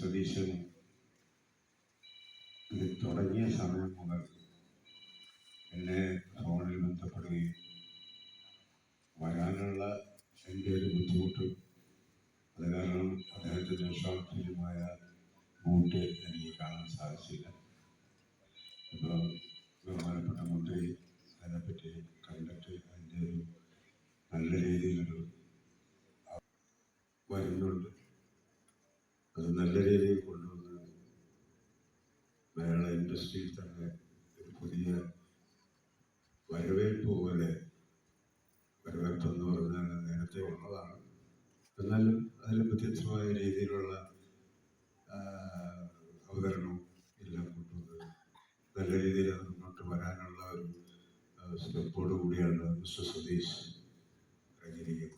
സതീശൻ ഇത് തുടങ്ങിയ സമയം മുതൽ എന്നെ ഫോണിൽ ബന്ധപ്പെടുകയും വരാനുള്ള എൻ്റെ ഒരു ബുദ്ധിമുട്ട് അത് കാരണം അദ്ദേഹത്തിൻ്റെ ഷോർട്ട് ബൂട്ട് എനിക്ക് കാണാൻ സാധിച്ചില്ല. ഇപ്പോൾ ബഹുമാനപ്പെട്ട മന്ത്രി അതിനെപ്പറ്റി കണ്ടിട്ട് അതിൻ്റെ ഒരു നല്ല രീതിയിലൊരു വരുന്നുണ്ട്. അത് നല്ല രീതിയിൽ കൊണ്ടുവന്ന് മലയാള ഇൻഡസ്ട്രിയിൽ തന്നെ ഒരു പുതിയ വരവേൽപ്പ് പോലെ, വരവേൽപ്പെന്ന് പറഞ്ഞാൽ നേരത്തെ ഉള്ളതാണ്, എന്നാലും അതിൽ വ്യത്യസ്തമായ രീതിയിലുള്ള അവതരണവും എല്ലാം കൊണ്ടുവന്ന് നല്ല രീതിയിൽ അത് മുന്നോട്ട് വരാനുള്ള ഒരു സ്റ്റെപ്പോട് കൂടിയാണ് മിസ്റ്റർ സതീഷ് ഇറങ്ങിയിരിക്കുന്നത്.